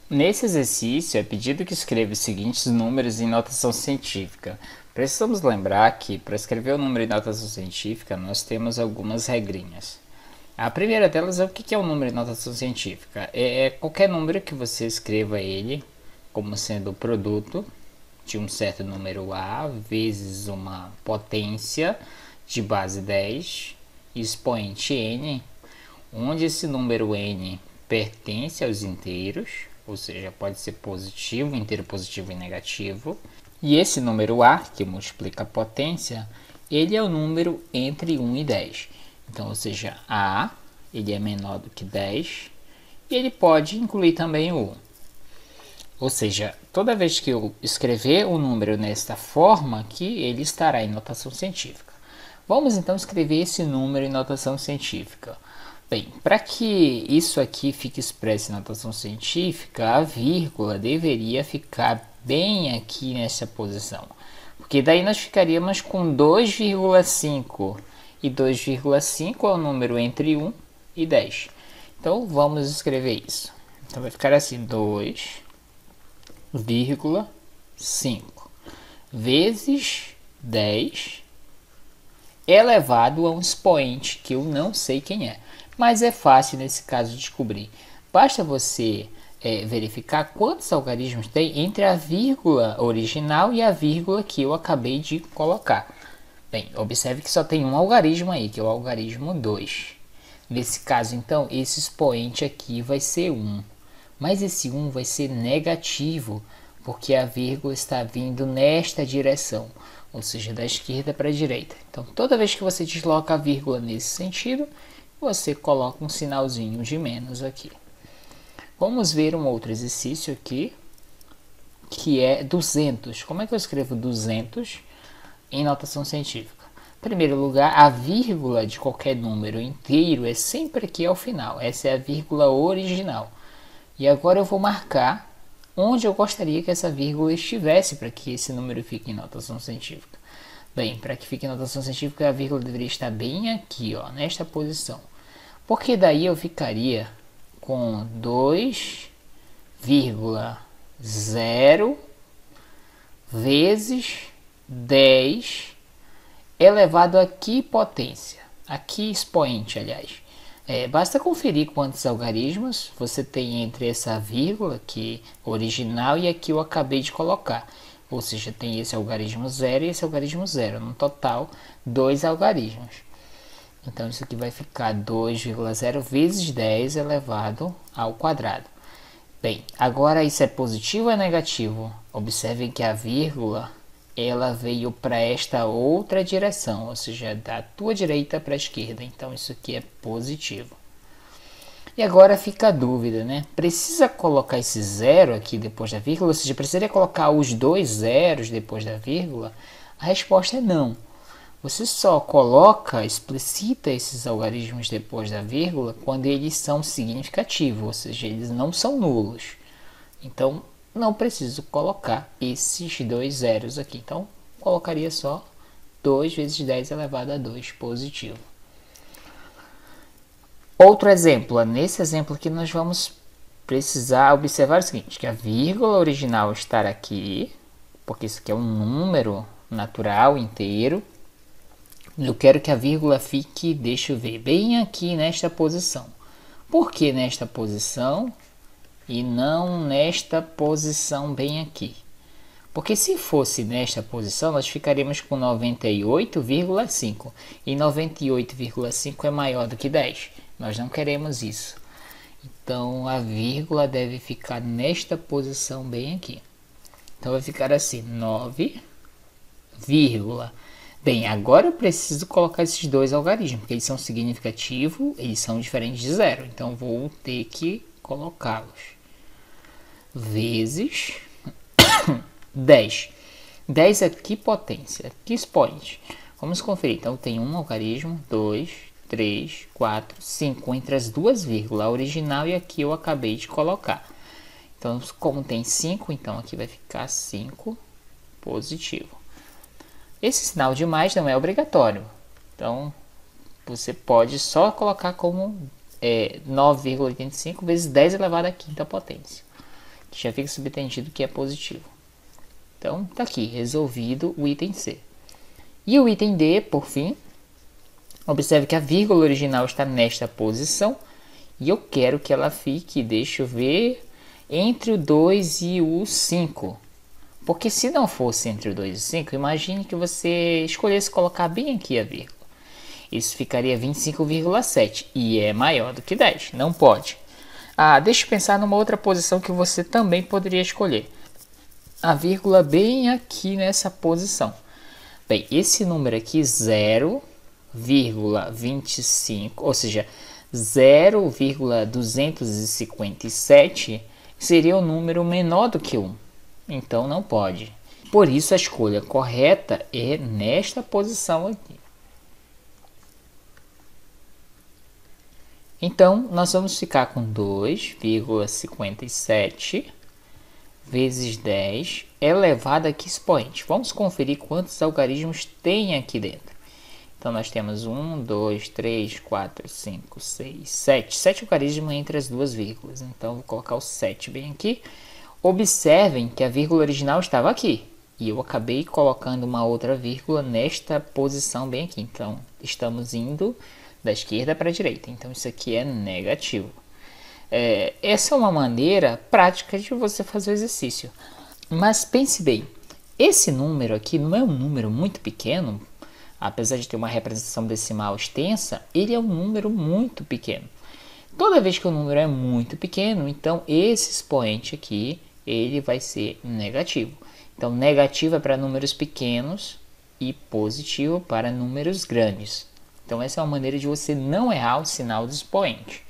Nesse exercício, é pedido que escreva os seguintes números em notação científica. Precisamos lembrar que, para escrever o número em notação científica, nós temos algumas regrinhas. A primeira delas é o que é um número em notação científica. É qualquer número que você escreva ele como sendo o produto de um certo número A vezes uma potência de base 10, expoente n, onde esse número n pertence aos inteiros, ou seja, pode ser positivo, inteiro positivo e negativo. E esse número A, que multiplica a potência, ele é o número entre 1 e 10. Então, ou seja, A ele é menor do que 10 e ele pode incluir também o 1. Ou seja, toda vez que eu escrever o número nesta forma aqui, ele estará em notação científica. Vamos então escrever esse número em notação científica. Bem, para que isso aqui fique expresso em notação científica, a vírgula deveria ficar bem aqui nessa posição. Porque daí nós ficaríamos com 2,5. E 2,5 é o número entre 1 e 10. Então vamos escrever isso. Então vai ficar assim, 2,5 vezes 10 elevado a um expoente que eu não sei quem é. Mas é fácil nesse caso descobrir. Basta você verificar quantos algarismos tem entre a vírgula original e a vírgula que eu acabei de colocar. Bem, observe que só tem um algarismo aí, que é o algarismo 2. Nesse caso, então, esse expoente aqui vai ser 1. Mas esse 1 vai ser negativo, porque a vírgula está vindo nesta direção, ou seja, da esquerda para a direita. Então, toda vez que você desloca a vírgula nesse sentido, você coloca um sinalzinho de menos aqui. Vamos ver um outro exercício aqui, que é 200. Como é que eu escrevo 200 em notação científica? Em primeiro lugar, a vírgula de qualquer número inteiro é sempre aqui ao final. Essa é a vírgula original. E agora eu vou marcar onde eu gostaria que essa vírgula estivesse para que esse número fique em notação científica. Bem, para que fique em notação científica, a vírgula deveria estar bem aqui, ó, nesta posição. Porque daí eu ficaria com 2,0 vezes 10 elevado a que potência? Aqui expoente, aliás. Basta conferir quantos algarismos você tem entre essa vírgula aqui original e aqui eu acabei de colocar. Ou seja, tem esse algarismo 0 e esse algarismo 0. No total, 2 algarismos. Então, isso aqui vai ficar 2,0 vezes 10 elevado ao quadrado. Bem, agora isso é positivo ou é negativo? Observem que a vírgula ela veio para esta outra direção, ou seja, da tua direita para a esquerda. Então, isso aqui é positivo. E agora fica a dúvida, né? Precisa colocar esse zero aqui depois da vírgula? Ou seja, precisaria colocar os dois zeros depois da vírgula? A resposta é não. Você só coloca, explicita esses algarismos depois da vírgula quando eles são significativos, ou seja, eles não são nulos. Então, não preciso colocar esses dois zeros aqui. Então, colocaria só 2 vezes 10 elevado a 2 positivo. Outro exemplo, nesse exemplo aqui nós vamos precisar observar o seguinte, que a vírgula original está aqui, porque isso aqui é um número natural inteiro. Eu quero que a vírgula fique, deixa eu ver, bem aqui nesta posição. Por que nesta posição e não nesta posição bem aqui? Porque se fosse nesta posição, nós ficaríamos com 98,5. E 98,5 é maior do que 10. Nós não queremos isso. Então, a vírgula deve ficar nesta posição bem aqui. Então, vai ficar assim, 9, vírgula. Bem, agora eu preciso colocar esses dois algarismos, porque eles são significativos, eles são diferentes de zero. Então, vou ter que colocá-los. Vezes 10. 10 é que potência? Que expoente? Vamos conferir. Então, tem um algarismo, 2, 3, 4, 5 entre as duas vírgulas, a original e aqui eu acabei de colocar. Então, como tem 5, então aqui vai ficar 5 positivo. Esse sinal de mais não é obrigatório. Então, você pode só colocar como 9,85 vezes 10 elevado à quinta potência. já fica subentendido que é positivo. Então, tá aqui, resolvido o item C. E o item D, por fim, observe que a vírgula original está nesta posição e eu quero que ela fique, deixa eu ver, entre o 2 e o 5. Porque se não fosse entre o 2 e o 5, imagine que você escolhesse colocar bem aqui a vírgula. Isso ficaria 25,7 e é maior do que 10, não pode. Deixa eu pensar numa outra posição que você também poderia escolher. A vírgula bem aqui nessa posição. Bem, esse número aqui, 0,25, ou seja, 0,257 seria o número menor do que 1. Então não pode. Por isso a escolha correta é nesta posição aqui. Então nós vamos ficar com 2,57 vezes 10 elevado a que expoente? Vamos conferir quantos algarismos tem aqui dentro. Então nós temos 1, 2, 3, 4, 5, 6, 7. 7 algarismos entre as duas vírgulas. Então vou colocar o 7 bem aqui. Observem que a vírgula original estava aqui. E eu acabei colocando uma outra vírgula nesta posição bem aqui. Então estamos indo da esquerda para a direita. Então isso aqui é negativo. Essa é uma maneira prática de você fazer o exercício. Mas pense bem, esse número aqui não é um número muito pequeno, apesar de ter uma representação decimal extensa, ele é um número muito pequeno. Toda vez que o número é muito pequeno, então esse expoente aqui, ele vai ser negativo. Então negativo é para números pequenos e positivo para números grandes. Então essa é uma maneira de você não errar o sinal do expoente.